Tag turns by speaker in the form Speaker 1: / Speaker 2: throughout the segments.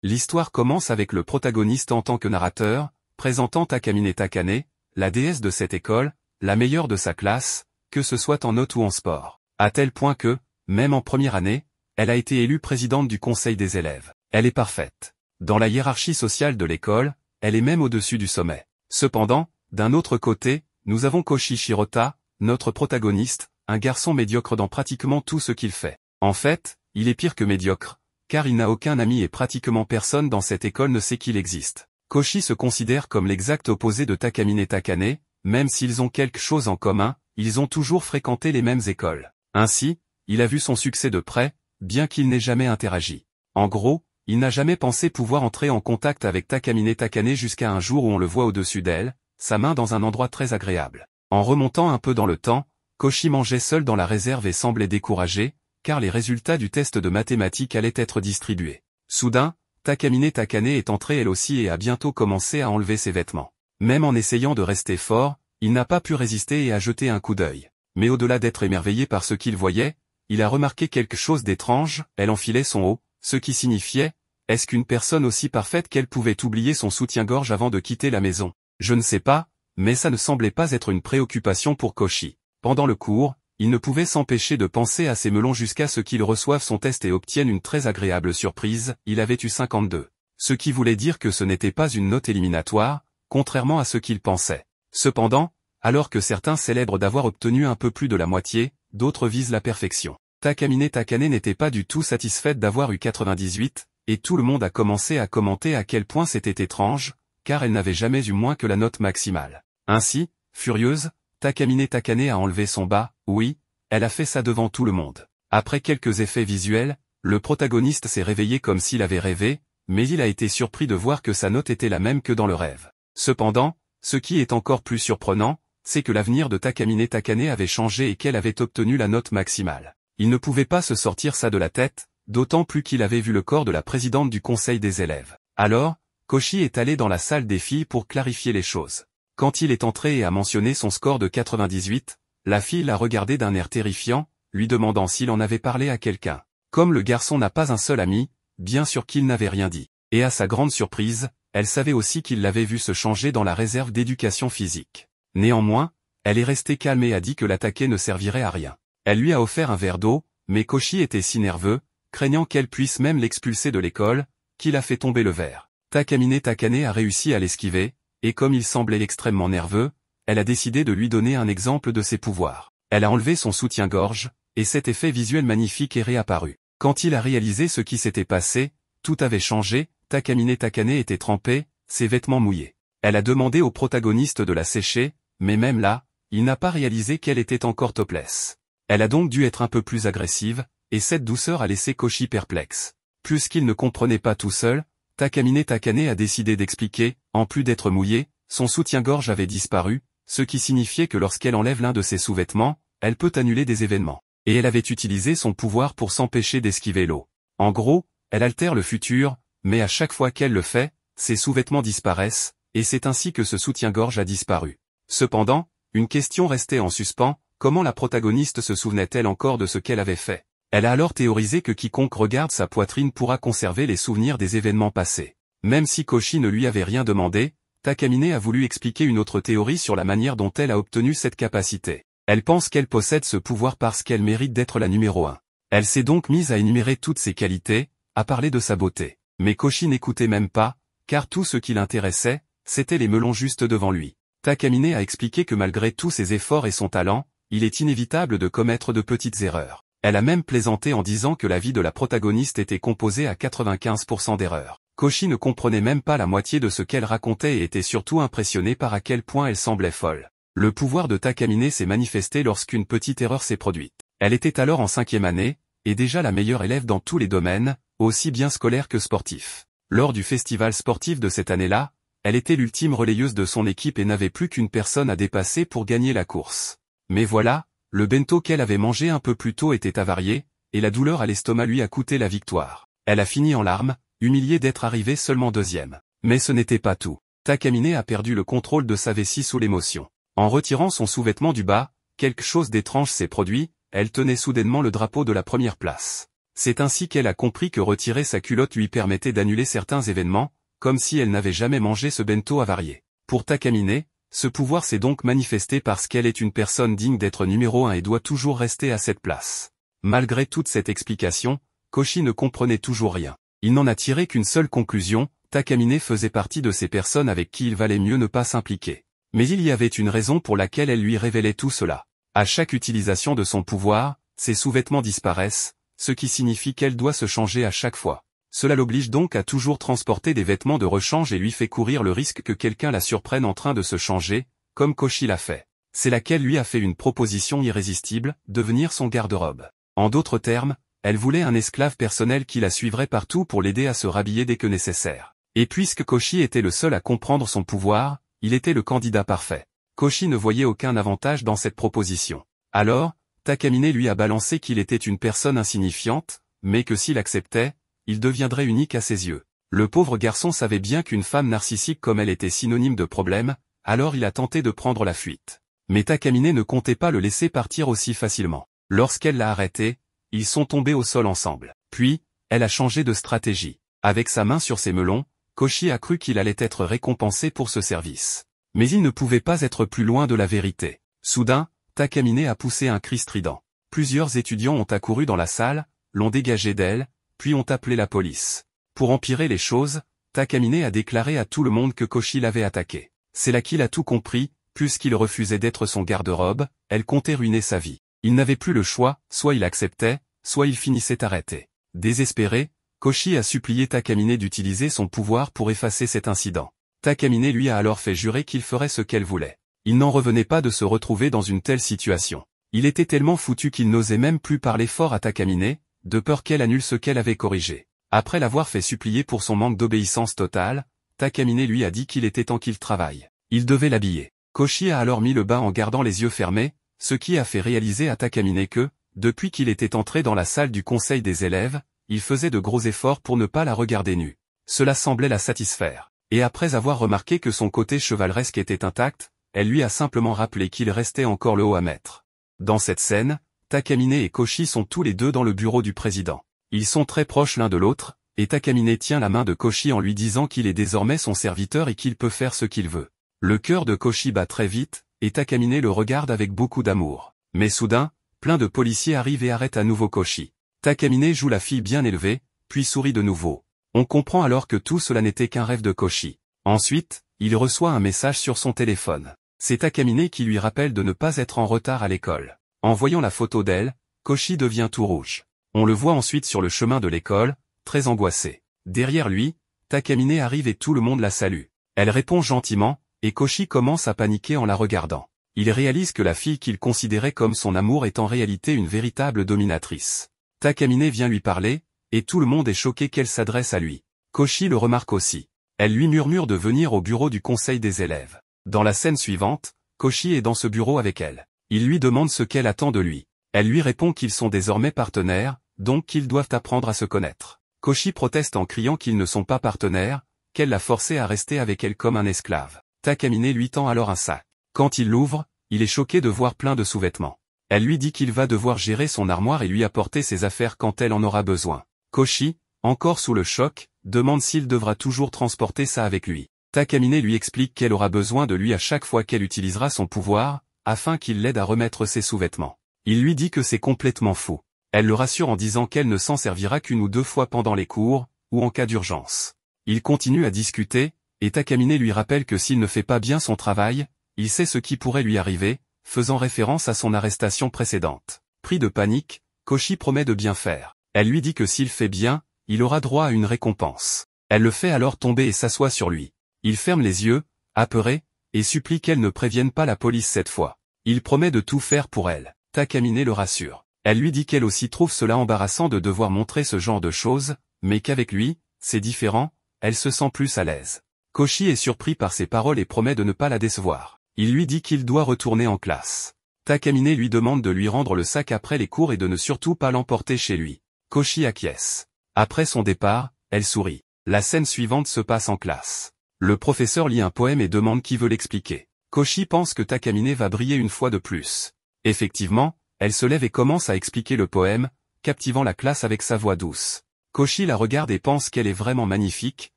Speaker 1: L'histoire commence avec le protagoniste en tant que narrateur, présentant Takamine Takane, la déesse de cette école, la meilleure de sa classe, que ce soit en notes ou en sport. À tel point que, même en première année, elle a été élue présidente du conseil des élèves. Elle est parfaite. Dans la hiérarchie sociale de l'école, elle est même au-dessus du sommet. Cependant, d'un autre côté, nous avons Koshi Shirota, notre protagoniste, un garçon médiocre dans pratiquement tout ce qu'il fait. En fait, il est pire que médiocre, car il n'a aucun ami et pratiquement personne dans cette école ne sait qu'il existe. Koshi se considère comme l'exact opposé de Takamine Takane, même s'ils ont quelque chose en commun, ils ont toujours fréquenté les mêmes écoles. Ainsi, il a vu son succès de près, bien qu'il n'ait jamais interagi. En gros, il n'a jamais pensé pouvoir entrer en contact avec Takamine Takane jusqu'à un jour où on le voit au-dessus d'elle, sa main dans un endroit très agréable. En remontant un peu dans le temps, Koshi mangeait seul dans la réserve et semblait découragé, car les résultats du test de mathématiques allaient être distribués. Soudain, Takamine Takane est entrée elle aussi et a bientôt commencé à enlever ses vêtements. Même en essayant de rester fort, il n'a pas pu résister et a jeté un coup d'œil. Mais au-delà d'être émerveillé par ce qu'il voyait, il a remarqué quelque chose d'étrange, elle enfilait son haut, ce qui signifiait, est-ce qu'une personne aussi parfaite qu'elle pouvait oublier son soutien-gorge avant de quitter la maison? Je ne sais pas, mais ça ne semblait pas être une préoccupation pour Koshi. Pendant le cours, il ne pouvait s'empêcher de penser à ses melons jusqu'à ce qu'il reçoive son test et obtienne une très agréable surprise, il avait eu 52. Ce qui voulait dire que ce n'était pas une note éliminatoire, contrairement à ce qu'il pensait. Cependant, alors que certains célèbrent d'avoir obtenu un peu plus de la moitié, d'autres visent la perfection. Takamine Takane n'était pas du tout satisfaite d'avoir eu 98, et tout le monde a commencé à commenter à quel point c'était étrange, car elle n'avait jamais eu moins que la note maximale. Ainsi, furieuse, Takamine Takane a enlevé son bas, oui, elle a fait ça devant tout le monde. Après quelques effets visuels, le protagoniste s'est réveillé comme s'il avait rêvé, mais il a été surpris de voir que sa note était la même que dans le rêve. Cependant, ce qui est encore plus surprenant, c'est que l'avenir de Takamine Takane avait changé et qu'elle avait obtenu la note maximale. Il ne pouvait pas se sortir ça de la tête, d'autant plus qu'il avait vu le corps de la présidente du conseil des élèves. Alors, Koshi est allé dans la salle des filles pour clarifier les choses. Quand il est entré et a mentionné son score de 98, la fille l'a regardé d'un air terrifiant, lui demandant s'il en avait parlé à quelqu'un. Comme le garçon n'a pas un seul ami, bien sûr qu'il n'avait rien dit. Et à sa grande surprise, elle savait aussi qu'il l'avait vu se changer dans la réserve d'éducation physique. Néanmoins, elle est restée calme et a dit que l'attaquer ne servirait à rien. Elle lui a offert un verre d'eau, mais Koshi était si nerveux, craignant qu'elle puisse même l'expulser de l'école, qu'il a fait tomber le verre. Takamine Takane a réussi à l'esquiver, et comme il semblait extrêmement nerveux, elle a décidé de lui donner un exemple de ses pouvoirs. Elle a enlevé son soutien-gorge, et cet effet visuel magnifique est réapparu. Quand il a réalisé ce qui s'était passé, tout avait changé, Takamine Takane était trempée, ses vêtements mouillés. Elle a demandé au protagoniste de la sécher, mais même là, il n'a pas réalisé qu'elle était encore topless. Elle a donc dû être un peu plus agressive, et cette douceur a laissé Koshi perplexe. Puisqu'il ne comprenait pas tout seul, Takamine Takane a décidé d'expliquer, en plus d'être mouillé, son soutien-gorge avait disparu, ce qui signifiait que lorsqu'elle enlève l'un de ses sous-vêtements, elle peut annuler des événements. Et elle avait utilisé son pouvoir pour s'empêcher d'esquiver l'eau. En gros, elle altère le futur, mais à chaque fois qu'elle le fait, ses sous-vêtements disparaissent, et c'est ainsi que ce soutien-gorge a disparu. Cependant, une question restait en suspens, comment la protagoniste se souvenait-elle encore de ce qu'elle avait fait? Elle a alors théorisé que quiconque regarde sa poitrine pourra conserver les souvenirs des événements passés. Même si Koshi ne lui avait rien demandé, Takamine a voulu expliquer une autre théorie sur la manière dont elle a obtenu cette capacité. Elle pense qu'elle possède ce pouvoir parce qu'elle mérite d'être la numéro 1. Elle s'est donc mise à énumérer toutes ses qualités, à parler de sa beauté. Mais Koshi n'écoutait même pas, car tout ce qui l'intéressait, c'était les melons juste devant lui. Takamine a expliqué que malgré tous ses efforts et son talent, il est inévitable de commettre de petites erreurs. Elle a même plaisanté en disant que la vie de la protagoniste était composée à 95% d'erreurs. Koshi ne comprenait même pas la moitié de ce qu'elle racontait et était surtout impressionné par à quel point elle semblait folle. Le pouvoir de Takamine s'est manifesté lorsqu'une petite erreur s'est produite. Elle était alors en 5e année, et déjà la meilleure élève dans tous les domaines, aussi bien scolaire que sportif. Lors du festival sportif de cette année-là, elle était l'ultime relayeuse de son équipe et n'avait plus qu'une personne à dépasser pour gagner la course. Mais voilà, le bento qu'elle avait mangé un peu plus tôt était avarié, et la douleur à l'estomac lui a coûté la victoire. Elle a fini en larmes, humiliée d'être arrivée seulement 2e. Mais ce n'était pas tout. Takamine a perdu le contrôle de sa vessie sous l'émotion. En retirant son sous-vêtement du bas, quelque chose d'étrange s'est produit, elle tenait soudainement le drapeau de la première place. C'est ainsi qu'elle a compris que retirer sa culotte lui permettait d'annuler certains événements, comme si elle n'avait jamais mangé ce bento avarié. Pour Takamine, ce pouvoir s'est donc manifesté parce qu'elle est une personne digne d'être numéro 1 et doit toujours rester à cette place. Malgré toute cette explication, Koshi ne comprenait toujours rien. Il n'en a tiré qu'une seule conclusion, Takamine faisait partie de ces personnes avec qui il valait mieux ne pas s'impliquer. Mais il y avait une raison pour laquelle elle lui révélait tout cela. À chaque utilisation de son pouvoir, ses sous-vêtements disparaissent, ce qui signifie qu'elle doit se changer à chaque fois. Cela l'oblige donc à toujours transporter des vêtements de rechange et lui fait courir le risque que quelqu'un la surprenne en train de se changer, comme Koshi l'a fait. C'est laquelle lui a fait une proposition irrésistible, devenir son garde-robe. En d'autres termes, elle voulait un esclave personnel qui la suivrait partout pour l'aider à se rhabiller dès que nécessaire. Et puisque Koshi était le seul à comprendre son pouvoir, il était le candidat parfait. Koshi ne voyait aucun avantage dans cette proposition. Alors, Takamine lui a balancé qu'il était une personne insignifiante, mais que s'il acceptait, il deviendrait unique à ses yeux. Le pauvre garçon savait bien qu'une femme narcissique comme elle était synonyme de problème, alors il a tenté de prendre la fuite. Mais Takamine ne comptait pas le laisser partir aussi facilement. Lorsqu'elle l'a arrêté, ils sont tombés au sol ensemble. Puis, elle a changé de stratégie. Avec sa main sur ses melons, Koshi a cru qu'il allait être récompensé pour ce service. Mais il ne pouvait pas être plus loin de la vérité. Soudain, Takamine a poussé un cri strident. Plusieurs étudiants ont accouru dans la salle, l'ont dégagé d'elle, puis ont appelé la police. Pour empirer les choses, Takamine a déclaré à tout le monde que Koshi l'avait attaqué. C'est là qu'il a tout compris, puisqu'il refusait d'être son garde-robe, elle comptait ruiner sa vie. Il n'avait plus le choix, soit il acceptait, soit il finissait arrêté. Désespéré, Koshi a supplié Takamine d'utiliser son pouvoir pour effacer cet incident. Takamine lui a alors fait jurer qu'il ferait ce qu'elle voulait. Il n'en revenait pas de se retrouver dans une telle situation. Il était tellement foutu qu'il n'osait même plus parler fort à Takamine, de peur qu'elle annule ce qu'elle avait corrigé. Après l'avoir fait supplier pour son manque d'obéissance totale, Takamine lui a dit qu'il était temps qu'il travaille. Il devait l'habiller. Koshi a alors mis le bas en gardant les yeux fermés, ce qui a fait réaliser à Takamine que, depuis qu'il était entré dans la salle du conseil des élèves, il faisait de gros efforts pour ne pas la regarder nue. Cela semblait la satisfaire. Et après avoir remarqué que son côté chevaleresque était intact, elle lui a simplement rappelé qu'il restait encore le haut à mettre. Dans cette scène, Takamine et Koshi sont tous les deux dans le bureau du président. Ils sont très proches l'un de l'autre, et Takamine tient la main de Koshi en lui disant qu'il est désormais son serviteur et qu'il peut faire ce qu'il veut. Le cœur de Koshi bat très vite, et Takamine le regarde avec beaucoup d'amour. Mais soudain, plein de policiers arrivent et arrêtent à nouveau Koshi. Takamine joue la fille bien élevée, puis sourit de nouveau. On comprend alors que tout cela n'était qu'un rêve de Koshi. Ensuite, il reçoit un message sur son téléphone. C'est Takamine qui lui rappelle de ne pas être en retard à l'école. En voyant la photo d'elle, Koshi devient tout rouge. On le voit ensuite sur le chemin de l'école, très angoissé. Derrière lui, Takamine arrive et tout le monde la salue. Elle répond gentiment, et Koshi commence à paniquer en la regardant. Il réalise que la fille qu'il considérait comme son amour est en réalité une véritable dominatrice. Takamine vient lui parler, et tout le monde est choqué qu'elle s'adresse à lui. Koshi le remarque aussi. Elle lui murmure de venir au bureau du conseil des élèves. Dans la scène suivante, Koshi est dans ce bureau avec elle. Il lui demande ce qu'elle attend de lui. Elle lui répond qu'ils sont désormais partenaires, donc qu'ils doivent apprendre à se connaître. Koshi proteste en criant qu'ils ne sont pas partenaires, qu'elle l'a forcé à rester avec elle comme un esclave. Takamine lui tend alors un sac. Quand il l'ouvre, il est choqué de voir plein de sous-vêtements. Elle lui dit qu'il va devoir gérer son armoire et lui apporter ses affaires quand elle en aura besoin. Koshi, encore sous le choc, demande s'il devra toujours transporter ça avec lui. Takamine lui explique qu'elle aura besoin de lui à chaque fois qu'elle utilisera son pouvoir, afin qu'il l'aide à remettre ses sous-vêtements. Il lui dit que c'est complètement faux. Elle le rassure en disant qu'elle ne s'en servira qu'une ou deux fois pendant les cours, ou en cas d'urgence. Ils continuent à discuter, et Takamine lui rappelle que s'il ne fait pas bien son travail, il sait ce qui pourrait lui arriver, faisant référence à son arrestation précédente. Pris de panique, Koshi promet de bien faire. Elle lui dit que s'il fait bien, il aura droit à une récompense. Elle le fait alors tomber et s'assoit sur lui. Il ferme les yeux, apeuré, et supplie qu'elle ne prévienne pas la police cette fois. Il promet de tout faire pour elle. Takamine le rassure. Elle lui dit qu'elle aussi trouve cela embarrassant de devoir montrer ce genre de choses, mais qu'avec lui, c'est différent, elle se sent plus à l'aise. Koshi est surpris par ses paroles et promet de ne pas la décevoir. Il lui dit qu'il doit retourner en classe. Takamine lui demande de lui rendre le sac après les cours et de ne surtout pas l'emporter chez lui. Koshi acquiesce. Après son départ, elle sourit. La scène suivante se passe en classe. Le professeur lit un poème et demande qui veut l'expliquer. Koshi pense que Takamine va briller une fois de plus. Effectivement, elle se lève et commence à expliquer le poème, captivant la classe avec sa voix douce. Koshi la regarde et pense qu'elle est vraiment magnifique,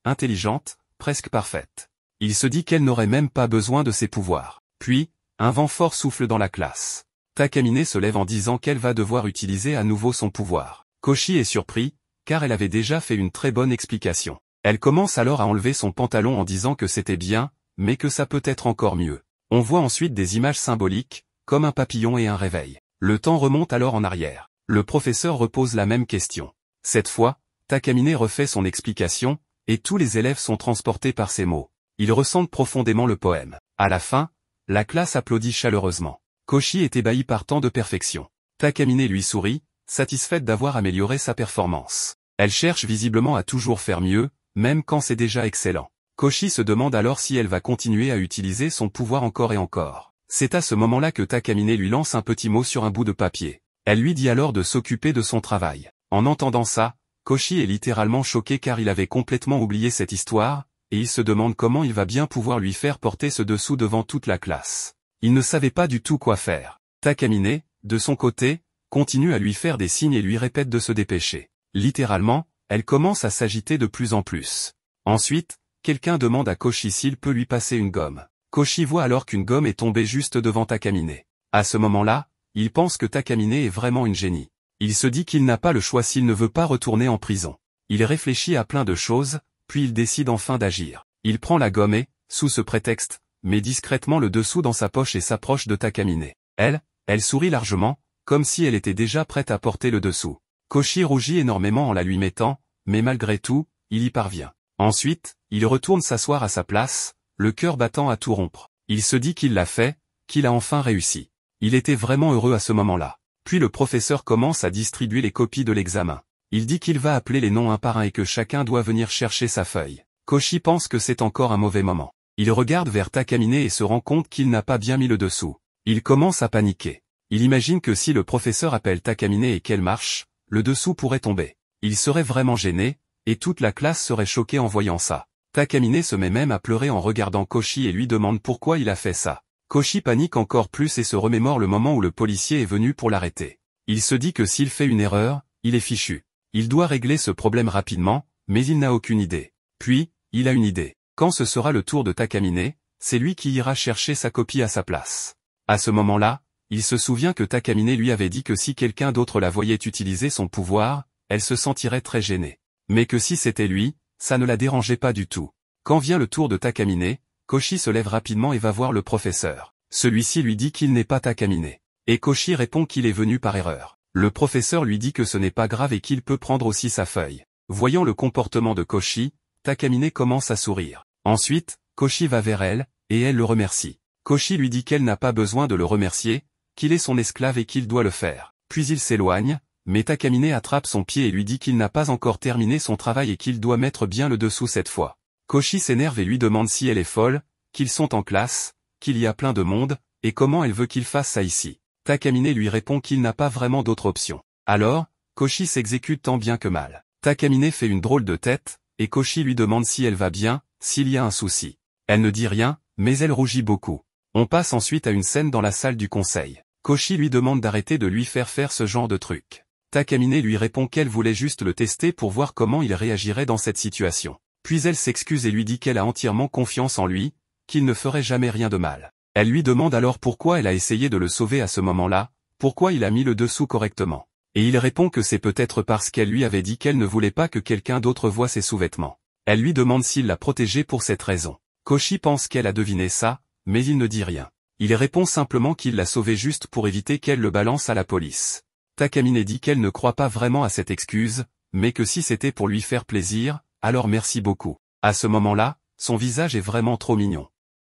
Speaker 1: intelligente, presque parfaite. Il se dit qu'elle n'aurait même pas besoin de ses pouvoirs. Puis, un vent fort souffle dans la classe. Takamine se lève en disant qu'elle va devoir utiliser à nouveau son pouvoir. Koshi est surpris, car elle avait déjà fait une très bonne explication. Elle commence alors à enlever son pantalon en disant que c'était bien, mais que ça peut être encore mieux. On voit ensuite des images symboliques, comme un papillon et un réveil. Le temps remonte alors en arrière. Le professeur repose la même question. Cette fois, Takamine refait son explication, et tous les élèves sont transportés par ces mots. Ils ressentent profondément le poème. À la fin, la classe applaudit chaleureusement. Koshi est ébahi par tant de perfection. Takamine lui sourit, satisfaite d'avoir amélioré sa performance. Elle cherche visiblement à toujours faire mieux, même quand c'est déjà excellent. Koshi se demande alors si elle va continuer à utiliser son pouvoir encore et encore. C'est à ce moment-là que Takamine lui lance un petit mot sur un bout de papier. Elle lui dit alors de s'occuper de son travail. En entendant ça, Koshi est littéralement choqué car il avait complètement oublié cette histoire, et il se demande comment il va bien pouvoir lui faire porter ce dessous devant toute la classe. Il ne savait pas du tout quoi faire. Takamine, de son côté, continue à lui faire des signes et lui répète de se dépêcher. Littéralement, elle commence à s'agiter de plus en plus. Ensuite, quelqu'un demande à Koshi s'il peut lui passer une gomme. Koshi voit alors qu'une gomme est tombée juste devant Takamine. À ce moment-là, il pense que Takamine est vraiment une génie. Il se dit qu'il n'a pas le choix s'il ne veut pas retourner en prison. Il réfléchit à plein de choses, puis il décide enfin d'agir. Il prend la gomme et, sous ce prétexte, met discrètement le dessous dans sa poche et s'approche de Takamine. Elle sourit largement, comme si elle était déjà prête à porter le dessous. Koshi rougit énormément en la lui mettant, mais malgré tout, il y parvient. Ensuite, il retourne s'asseoir à sa place, le cœur battant à tout rompre. Il se dit qu'il l'a fait, qu'il a enfin réussi. Il était vraiment heureux à ce moment-là. Puis le professeur commence à distribuer les copies de l'examen. Il dit qu'il va appeler les noms un par un et que chacun doit venir chercher sa feuille. Koshi pense que c'est encore un mauvais moment. Il regarde vers Takamine et se rend compte qu'il n'a pas bien mis le dessous. Il commence à paniquer. Il imagine que si le professeur appelle Takamine et qu'elle marche, le dessous pourrait tomber. Il serait vraiment gêné, et toute la classe serait choquée en voyant ça. Takamine se met même à pleurer en regardant Koshi et lui demande pourquoi il a fait ça. Koshi panique encore plus et se remémore le moment où le policier est venu pour l'arrêter. Il se dit que s'il fait une erreur, il est fichu. Il doit régler ce problème rapidement, mais il n'a aucune idée. Puis, il a une idée. Quand ce sera le tour de Takamine, c'est lui qui ira chercher sa copie à sa place. À ce moment-là, il se souvient que Takamine lui avait dit que si quelqu'un d'autre la voyait utiliser son pouvoir, elle se sentirait très gênée. Mais que si c'était lui, ça ne la dérangeait pas du tout. Quand vient le tour de Takamine, Koshi se lève rapidement et va voir le professeur. Celui-ci lui dit qu'il n'est pas Takamine. Et Koshi répond qu'il est venu par erreur. Le professeur lui dit que ce n'est pas grave et qu'il peut prendre aussi sa feuille. Voyant le comportement de Koshi, Takamine commence à sourire. Ensuite, Koshi va vers elle, et elle le remercie. Koshi lui dit qu'elle n'a pas besoin de le remercier, qu'il est son esclave et qu'il doit le faire. Puis il s'éloigne, mais Takamine attrape son pied et lui dit qu'il n'a pas encore terminé son travail et qu'il doit mettre bien le dessous cette fois. Koshi s'énerve et lui demande si elle est folle, qu'ils sont en classe, qu'il y a plein de monde, et comment elle veut qu'il fasse ça ici. Takamine lui répond qu'il n'a pas vraiment d'autre option. Alors, Koshi s'exécute tant bien que mal. Takamine fait une drôle de tête, et Koshi lui demande si elle va bien, s'il y a un souci. Elle ne dit rien, mais elle rougit beaucoup. On passe ensuite à une scène dans la salle du conseil. Koshi lui demande d'arrêter de lui faire ce genre de truc. Takamine lui répond qu'elle voulait juste le tester pour voir comment il réagirait dans cette situation. Puis elle s'excuse et lui dit qu'elle a entièrement confiance en lui, qu'il ne ferait jamais rien de mal. Elle lui demande alors pourquoi elle a essayé de le sauver à ce moment-là, pourquoi il a mis le dessous correctement. Et il répond que c'est peut-être parce qu'elle lui avait dit qu'elle ne voulait pas que quelqu'un d'autre voie ses sous-vêtements. Elle lui demande s'il l'a protégée pour cette raison. Koshi pense qu'elle a deviné ça, mais il ne dit rien. Il répond simplement qu'il l'a sauvée juste pour éviter qu'elle le balance à la police. Takamine dit qu'elle ne croit pas vraiment à cette excuse, mais que si c'était pour lui faire plaisir, alors merci beaucoup. À ce moment-là, son visage est vraiment trop mignon.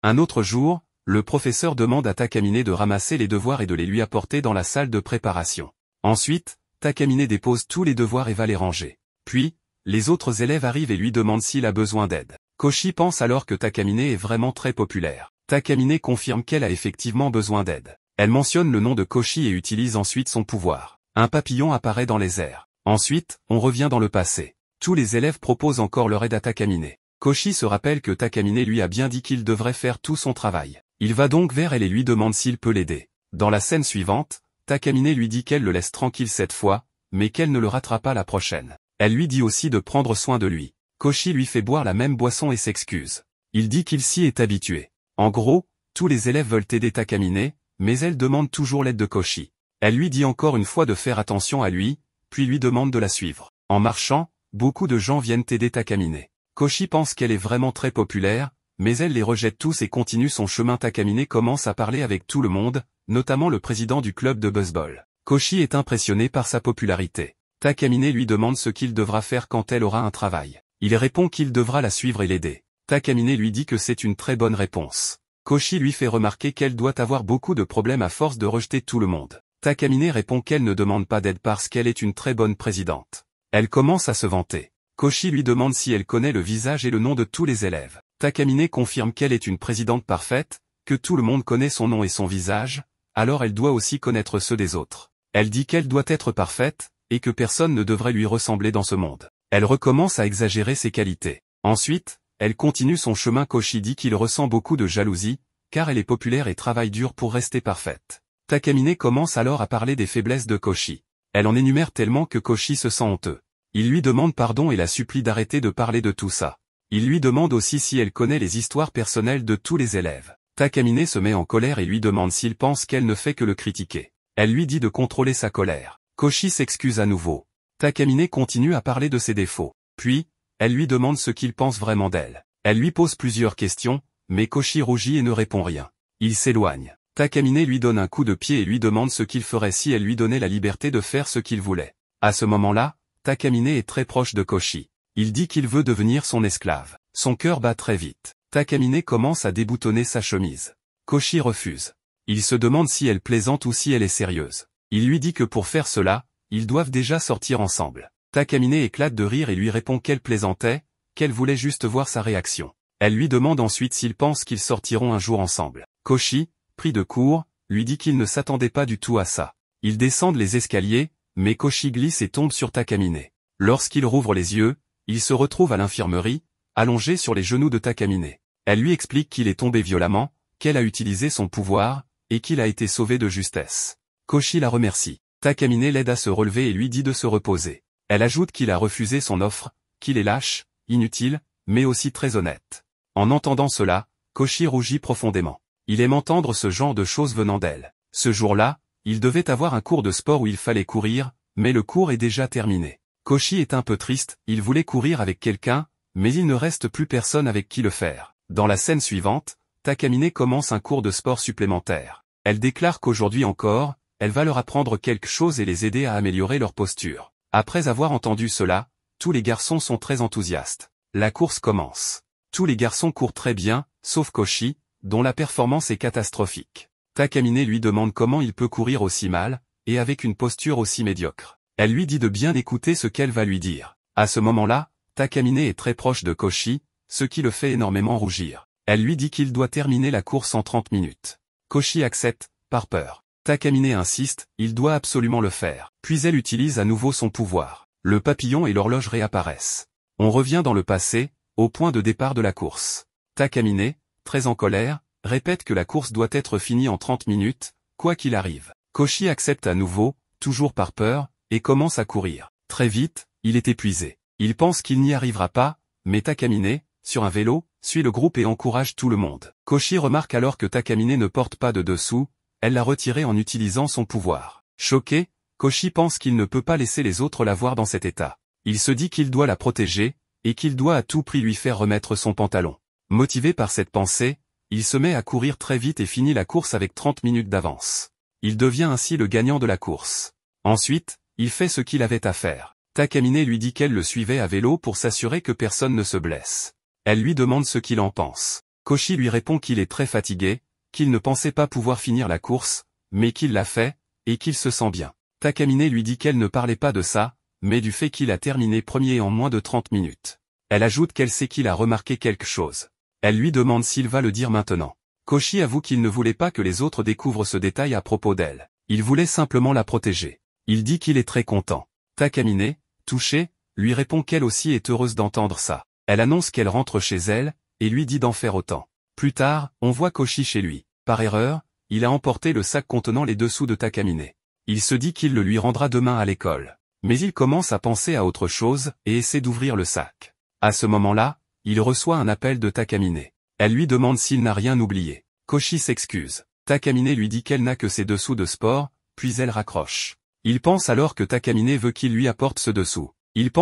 Speaker 1: Un autre jour, le professeur demande à Takamine de ramasser les devoirs et de les lui apporter dans la salle de préparation. Ensuite, Takamine dépose tous les devoirs et va les ranger. Puis, les autres élèves arrivent et lui demandent s'il a besoin d'aide. Koshi pense alors que Takamine est vraiment très populaire. Takamine confirme qu'elle a effectivement besoin d'aide. Elle mentionne le nom de Koshi et utilise ensuite son pouvoir. Un papillon apparaît dans les airs. Ensuite, on revient dans le passé. Tous les élèves proposent encore leur aide à Takamine. Koshi se rappelle que Takamine lui a bien dit qu'il devrait faire tout son travail. Il va donc vers elle et lui demande s'il peut l'aider. Dans la scène suivante, Takamine lui dit qu'elle le laisse tranquille cette fois, mais qu'elle ne le ratera pas la prochaine. Elle lui dit aussi de prendre soin de lui. Koshi lui fait boire la même boisson et s'excuse. Il dit qu'il s'y est habitué. En gros, tous les élèves veulent aider Takamine, mais elle demande toujours l'aide de Koshi. Elle lui dit encore une fois de faire attention à lui, puis lui demande de la suivre. En marchant, beaucoup de gens viennent aider Takamine. Koshi pense qu'elle est vraiment très populaire, mais elle les rejette tous et continue son chemin. Takamine commence à parler avec tout le monde, notamment le président du club de baseball. Koshi est impressionné par sa popularité. Takamine lui demande ce qu'il devra faire quand elle aura un travail. Il répond qu'il devra la suivre et l'aider. Takamine lui dit que c'est une très bonne réponse. Koshi lui fait remarquer qu'elle doit avoir beaucoup de problèmes à force de rejeter tout le monde. Takamine répond qu'elle ne demande pas d'aide parce qu'elle est une très bonne présidente. Elle commence à se vanter. Koshi lui demande si elle connaît le visage et le nom de tous les élèves. Takamine confirme qu'elle est une présidente parfaite, que tout le monde connaît son nom et son visage, alors elle doit aussi connaître ceux des autres. Elle dit qu'elle doit être parfaite, et que personne ne devrait lui ressembler dans ce monde. Elle recommence à exagérer ses qualités. Ensuite, elle continue son chemin. Koshi dit qu'il ressent beaucoup de jalousie, car elle est populaire et travaille dur pour rester parfaite. Takamine commence alors à parler des faiblesses de Koshi. Elle en énumère tellement que Koshi se sent honteux. Il lui demande pardon et la supplie d'arrêter de parler de tout ça. Il lui demande aussi si elle connaît les histoires personnelles de tous les élèves. Takamine se met en colère et lui demande s'il pense qu'elle ne fait que le critiquer. Elle lui dit de contrôler sa colère. Koshi s'excuse à nouveau. Takamine continue à parler de ses défauts. Puis, elle lui demande ce qu'il pense vraiment d'elle. Elle lui pose plusieurs questions, mais Koshi rougit et ne répond rien. Il s'éloigne. Takamine lui donne un coup de pied et lui demande ce qu'il ferait si elle lui donnait la liberté de faire ce qu'il voulait. À ce moment-là, Takamine est très proche de Koshi. Il dit qu'il veut devenir son esclave. Son cœur bat très vite. Takamine commence à déboutonner sa chemise. Koshi refuse. Il se demande si elle plaisante ou si elle est sérieuse. Il lui dit que pour faire cela, ils doivent déjà sortir ensemble. Takamine éclate de rire et lui répond qu'elle plaisantait, qu'elle voulait juste voir sa réaction. Elle lui demande ensuite s'il pense qu'ils sortiront un jour ensemble. Koshi, pris de court, lui dit qu'il ne s'attendait pas du tout à ça. Ils descendent les escaliers, mais Koshi glisse et tombe sur Takamine. Lorsqu'il rouvre les yeux, il se retrouve à l'infirmerie, allongé sur les genoux de Takamine. Elle lui explique qu'il est tombé violemment, qu'elle a utilisé son pouvoir, et qu'il a été sauvé de justesse. Koshi la remercie. Takamine l'aide à se relever et lui dit de se reposer. Elle ajoute qu'il a refusé son offre, qu'il est lâche, inutile, mais aussi très honnête. En entendant cela, Koshi rougit profondément. Il aime entendre ce genre de choses venant d'elle. Ce jour-là, il devait avoir un cours de sport où il fallait courir, mais le cours est déjà terminé. Koshi est un peu triste, il voulait courir avec quelqu'un, mais il ne reste plus personne avec qui le faire. Dans la scène suivante, Takamine commence un cours de sport supplémentaire. Elle déclare qu'aujourd'hui encore, elle va leur apprendre quelque chose et les aider à améliorer leur posture. Après avoir entendu cela, tous les garçons sont très enthousiastes. La course commence. Tous les garçons courent très bien, sauf Koshi, dont la performance est catastrophique. Takamine lui demande comment il peut courir aussi mal, et avec une posture aussi médiocre. Elle lui dit de bien écouter ce qu'elle va lui dire. À ce moment-là, Takamine est très proche de Koshi, ce qui le fait énormément rougir. Elle lui dit qu'il doit terminer la course en 30 minutes. Koshi accepte, par peur. Takamine insiste, il doit absolument le faire. Puis elle utilise à nouveau son pouvoir. Le papillon et l'horloge réapparaissent. On revient dans le passé, au point de départ de la course. Takamine, très en colère, répète que la course doit être finie en 30 minutes, quoi qu'il arrive. Koshi accepte à nouveau, toujours par peur, et commence à courir. Très vite, il est épuisé. Il pense qu'il n'y arrivera pas, mais Takamine, sur un vélo, suit le groupe et encourage tout le monde. Koshi remarque alors que Takamine ne porte pas de dessous, elle l'a retiré en utilisant son pouvoir. Choqué, Koshi pense qu'il ne peut pas laisser les autres la voir dans cet état. Il se dit qu'il doit la protéger, et qu'il doit à tout prix lui faire remettre son pantalon. Motivé par cette pensée, il se met à courir très vite et finit la course avec 30 minutes d'avance. Il devient ainsi le gagnant de la course. Ensuite, il fait ce qu'il avait à faire. Takamine lui dit qu'elle le suivait à vélo pour s'assurer que personne ne se blesse. Elle lui demande ce qu'il en pense. Koshi lui répond qu'il est très fatigué, qu'il ne pensait pas pouvoir finir la course, mais qu'il l'a fait, et qu'il se sent bien. Takamine lui dit qu'elle ne parlait pas de ça, mais du fait qu'il a terminé premier en moins de 30 minutes. Elle ajoute qu'elle sait qu'il a remarqué quelque chose. Elle lui demande s'il va le dire maintenant. Koshi avoue qu'il ne voulait pas que les autres découvrent ce détail à propos d'elle. Il voulait simplement la protéger. Il dit qu'il est très content. Takamine, touchée, lui répond qu'elle aussi est heureuse d'entendre ça. Elle annonce qu'elle rentre chez elle, et lui dit d'en faire autant. Plus tard, on voit Koshi chez lui. Par erreur, il a emporté le sac contenant les dessous de Takamine. Il se dit qu'il le lui rendra demain à l'école. Mais il commence à penser à autre chose et essaie d'ouvrir le sac. À ce moment-là, il reçoit un appel de Takamine. Elle lui demande s'il n'a rien oublié. Koshi s'excuse. Takamine lui dit qu'elle n'a que ses dessous de sport, puis elle raccroche. Il pense alors que Takamine veut qu'il lui apporte ce dessous. Il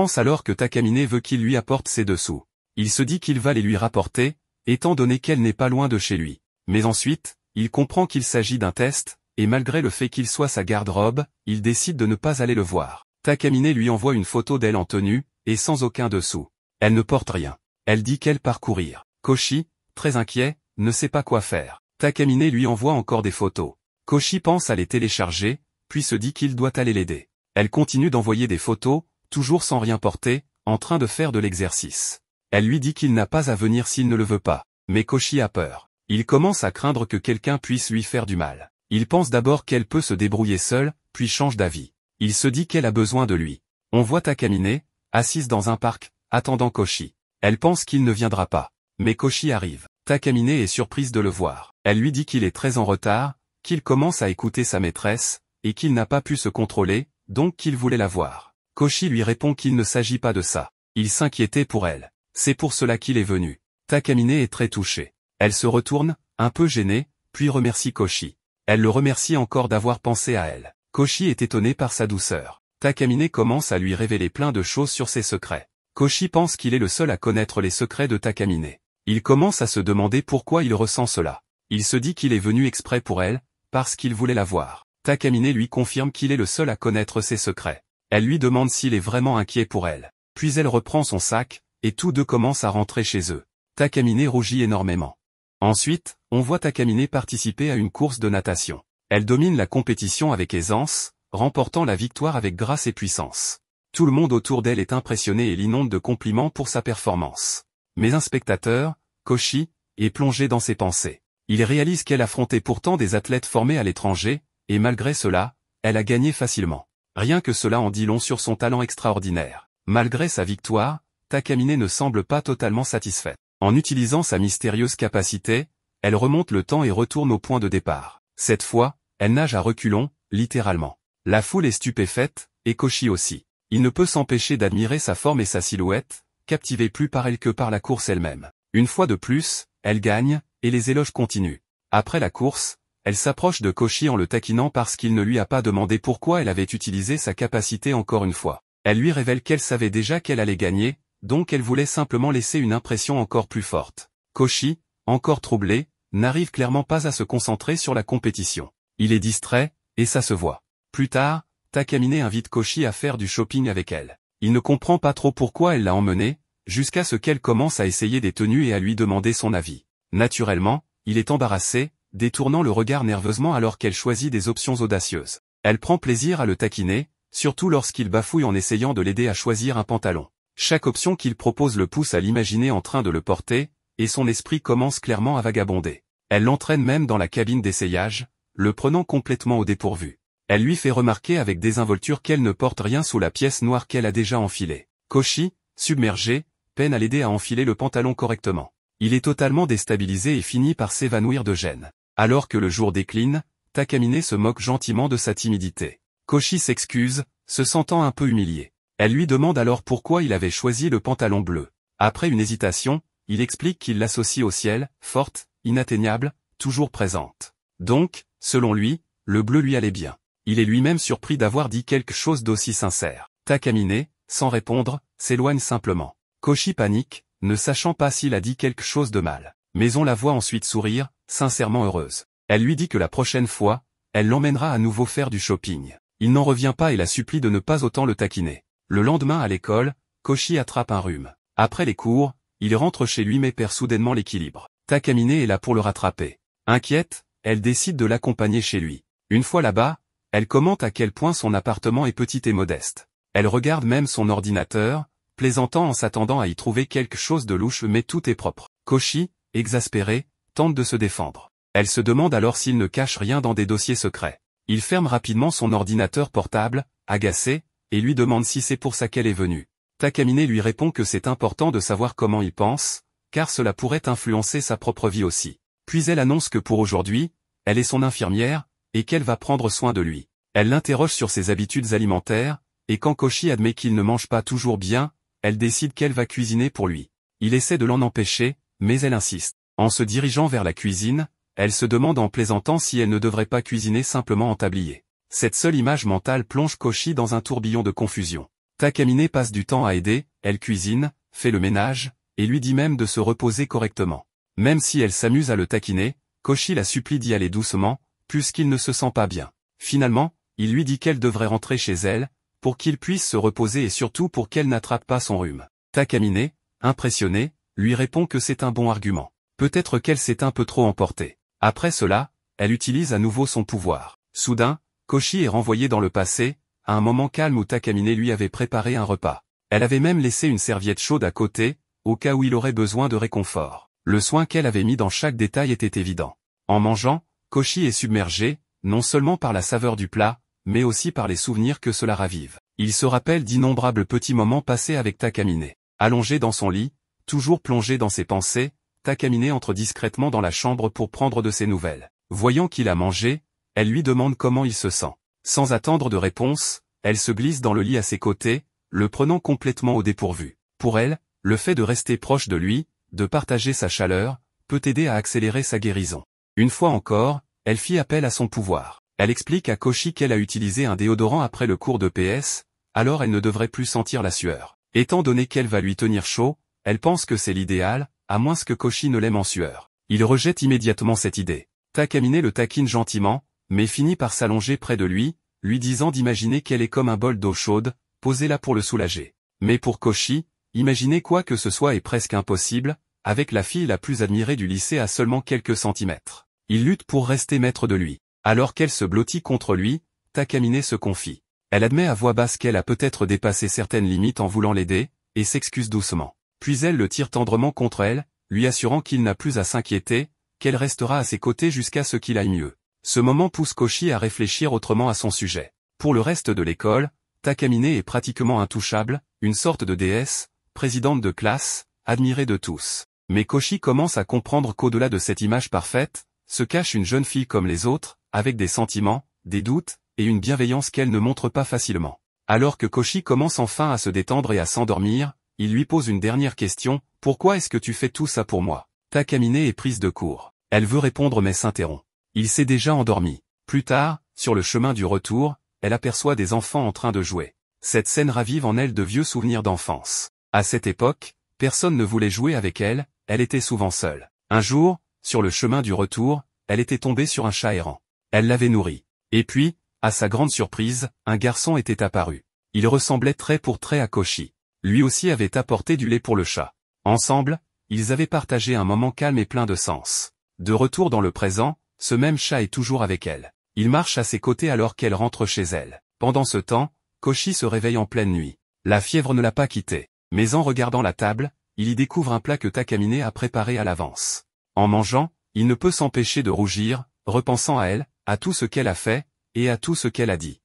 Speaker 1: se dit qu'il va les lui rapporter, étant donné qu'elle n'est pas loin de chez lui. Mais ensuite, il comprend qu'il s'agit d'un test, et malgré le fait qu'il soit sa garde-robe, il décide de ne pas aller le voir. Takamine lui envoie une photo d'elle en tenue, et sans aucun dessous. Elle ne porte rien. Elle dit qu'elle part courir. Koshi, très inquiet, ne sait pas quoi faire. Takamine lui envoie encore des photos. Koshi pense à les télécharger, puis se dit qu'il doit aller l'aider. Elle continue d'envoyer des photos, toujours sans rien porter, en train de faire de l'exercice. Elle lui dit qu'il n'a pas à venir s'il ne le veut pas. Mais Koshi a peur. Il commence à craindre que quelqu'un puisse lui faire du mal. Il pense d'abord qu'elle peut se débrouiller seule, puis change d'avis. Il se dit qu'elle a besoin de lui. On voit Takamine, assise dans un parc, attendant Koshi. Elle pense qu'il ne viendra pas. Mais Koshi arrive. Takamine est surprise de le voir. Elle lui dit qu'il est très en retard, qu'il commence à écouter sa maîtresse, et qu'il n'a pas pu se contrôler, donc qu'il voulait la voir. Koshi lui répond qu'il ne s'agit pas de ça. Il s'inquiétait pour elle. C'est pour cela qu'il est venu. Takamine est très touchée. Elle se retourne, un peu gênée, puis remercie Koshi. Elle le remercie encore d'avoir pensé à elle. Koshi est étonné par sa douceur. Takamine commence à lui révéler plein de choses sur ses secrets. Koshi pense qu'il est le seul à connaître les secrets de Takamine. Il commence à se demander pourquoi il ressent cela. Il se dit qu'il est venu exprès pour elle, parce qu'il voulait la voir. Takamine lui confirme qu'il est le seul à connaître ses secrets. Elle lui demande s'il est vraiment inquiet pour elle. Puis elle reprend son sac, et tous deux commencent à rentrer chez eux. Takamine rougit énormément. Ensuite, on voit Takamine participer à une course de natation. Elle domine la compétition avec aisance, remportant la victoire avec grâce et puissance. Tout le monde autour d'elle est impressionné et l'inonde de compliments pour sa performance. Mais un spectateur, Koshi, est plongé dans ses pensées. Il réalise qu'elle affrontait pourtant des athlètes formés à l'étranger, et malgré cela, elle a gagné facilement. Rien que cela en dit long sur son talent extraordinaire. Malgré sa victoire, Takamine ne semble pas totalement satisfaite. En utilisant sa mystérieuse capacité, elle remonte le temps et retourne au point de départ. Cette fois, elle nage à reculons, littéralement. La foule est stupéfaite, et Koshi aussi. Il ne peut s'empêcher d'admirer sa forme et sa silhouette, captivé plus par elle que par la course elle-même. Une fois de plus, elle gagne, et les éloges continuent. Après la course, elle s'approche de Koshi en le taquinant parce qu'il ne lui a pas demandé pourquoi elle avait utilisé sa capacité encore une fois. Elle lui révèle qu'elle savait déjà qu'elle allait gagner, donc elle voulait simplement laisser une impression encore plus forte. Koshi, encore troublé, n'arrive clairement pas à se concentrer sur la compétition. Il est distrait, et ça se voit. Plus tard, Takamine invite Koshi à faire du shopping avec elle. Il ne comprend pas trop pourquoi elle l'a emmené, jusqu'à ce qu'elle commence à essayer des tenues et à lui demander son avis. Naturellement, il est embarrassé, détournant le regard nerveusement alors qu'elle choisit des options audacieuses. Elle prend plaisir à le taquiner, surtout lorsqu'il bafouille en essayant de l'aider à choisir un pantalon. Chaque option qu'il propose le pousse à l'imaginer en train de le porter, et son esprit commence clairement à vagabonder. Elle l'entraîne même dans la cabine d'essayage, le prenant complètement au dépourvu. Elle lui fait remarquer avec désinvolture qu'elle ne porte rien sous la pièce noire qu'elle a déjà enfilée. Koshi, submergé, peine à l'aider à enfiler le pantalon correctement. Il est totalement déstabilisé et finit par s'évanouir de gêne. Alors que le jour décline, Takamine se moque gentiment de sa timidité. Koshi s'excuse, se sentant un peu humilié. Elle lui demande alors pourquoi il avait choisi le pantalon bleu. Après une hésitation, il explique qu'il l'associe au ciel, forte, inatteignable, toujours présente. Donc, selon lui, le bleu lui allait bien. Il est lui-même surpris d'avoir dit quelque chose d'aussi sincère. Takamine, sans répondre, s'éloigne simplement. Koshi panique, ne sachant pas s'il a dit quelque chose de mal. Mais on la voit ensuite sourire, sincèrement heureuse. Elle lui dit que la prochaine fois, elle l'emmènera à nouveau faire du shopping. Il n'en revient pas et la supplie de ne pas autant le taquiner. Le lendemain à l'école, Koshi attrape un rhume. Après les cours, il rentre chez lui mais perd soudainement l'équilibre. Takamine est là pour le rattraper. Inquiète, elle décide de l'accompagner chez lui. Une fois là-bas, elle commente à quel point son appartement est petit et modeste. Elle regarde même son ordinateur, plaisantant en s'attendant à y trouver quelque chose de louche mais tout est propre. Koshi, exaspéré, tente de se défendre. Elle se demande alors s'il ne cache rien dans des dossiers secrets. Il ferme rapidement son ordinateur portable, agacé, et lui demande si c'est pour ça qu'elle est venue. Takamine lui répond que c'est important de savoir comment il pense, car cela pourrait influencer sa propre vie aussi. Puis elle annonce que pour aujourd'hui, elle est son infirmière, et qu'elle va prendre soin de lui. Elle l'interroge sur ses habitudes alimentaires, et quand Koshi admet qu'il ne mange pas toujours bien, elle décide qu'elle va cuisiner pour lui. Il essaie de l'en empêcher, mais elle insiste. En se dirigeant vers la cuisine, elle se demande en plaisantant si elle ne devrait pas cuisiner simplement en tablier. Cette seule image mentale plonge Koshi dans un tourbillon de confusion. Takamine passe du temps à aider, elle cuisine, fait le ménage, et lui dit même de se reposer correctement. Même si elle s'amuse à le taquiner, Koshi la supplie d'y aller doucement, puisqu'il ne se sent pas bien. Finalement, il lui dit qu'elle devrait rentrer chez elle, pour qu'il puisse se reposer et surtout pour qu'elle n'attrape pas son rhume. Takamine, impressionné, lui répond que c'est un bon argument. Peut-être qu'elle s'est un peu trop emportée. Après cela, elle utilise à nouveau son pouvoir. Soudain, Koshi est renvoyé dans le passé, à un moment calme où Takamine lui avait préparé un repas. Elle avait même laissé une serviette chaude à côté, au cas où il aurait besoin de réconfort. Le soin qu'elle avait mis dans chaque détail était évident. En mangeant, Koshi est submergé, non seulement par la saveur du plat, mais aussi par les souvenirs que cela ravive. Il se rappelle d'innombrables petits moments passés avec Takamine. Allongé dans son lit, toujours plongé dans ses pensées, Takamine entre discrètement dans la chambre pour prendre de ses nouvelles. Voyant qu'il a mangé, elle lui demande comment il se sent. Sans attendre de réponse, elle se glisse dans le lit à ses côtés, le prenant complètement au dépourvu. Pour elle, le fait de rester proche de lui, de partager sa chaleur, peut aider à accélérer sa guérison. Une fois encore, elle fit appel à son pouvoir. Elle explique à Koshi qu'elle a utilisé un déodorant après le cours de PS, alors elle ne devrait plus sentir la sueur. Étant donné qu'elle va lui tenir chaud, elle pense que c'est l'idéal, à moins que Koshi ne l'aime en sueur. Il rejette immédiatement cette idée. Takamine le taquine gentiment, mais finit par s'allonger près de lui disant d'imaginer qu'elle est comme un bol d'eau chaude, posé là pour le soulager. Mais pour Koshi, imaginer quoi que ce soit est presque impossible, avec la fille la plus admirée du lycée à seulement quelques centimètres. Il lutte pour rester maître de lui. Alors qu'elle se blottit contre lui, Takamine se confie. Elle admet à voix basse qu'elle a peut-être dépassé certaines limites en voulant l'aider, et s'excuse doucement. Puis elle le tire tendrement contre elle, lui assurant qu'il n'a plus à s'inquiéter, qu'elle restera à ses côtés jusqu'à ce qu'il aille mieux. Ce moment pousse Koshi à réfléchir autrement à son sujet. Pour le reste de l'école, Takamine est pratiquement intouchable, une sorte de déesse, présidente de classe, admirée de tous. Mais Koshi commence à comprendre qu'au-delà de cette image parfaite, se cache une jeune fille comme les autres, avec des sentiments, des doutes, et une bienveillance qu'elle ne montre pas facilement. Alors que Koshi commence enfin à se détendre et à s'endormir, il lui pose une dernière question, « Pourquoi est-ce que tu fais tout ça pour moi ?» Takamine est prise de court. Elle veut répondre mais s'interrompt. Il s'est déjà endormi. Plus tard, sur le chemin du retour, elle aperçoit des enfants en train de jouer. Cette scène ravive en elle de vieux souvenirs d'enfance. À cette époque, personne ne voulait jouer avec elle, elle était souvent seule. Un jour, sur le chemin du retour, elle était tombée sur un chat errant. Elle l'avait nourri. Et puis, à sa grande surprise, un garçon était apparu. Il ressemblait trait pour trait à Koshi. Lui aussi avait apporté du lait pour le chat. Ensemble, ils avaient partagé un moment calme et plein de sens. De retour dans le présent, ce même chat est toujours avec elle. Il marche à ses côtés alors qu'elle rentre chez elle. Pendant ce temps, Koshi se réveille en pleine nuit. La fièvre ne l'a pas quitté. Mais en regardant la table, il y découvre un plat que Takamine a préparé à l'avance. En mangeant, il ne peut s'empêcher de rougir, repensant à elle, à tout ce qu'elle a fait, et à tout ce qu'elle a dit.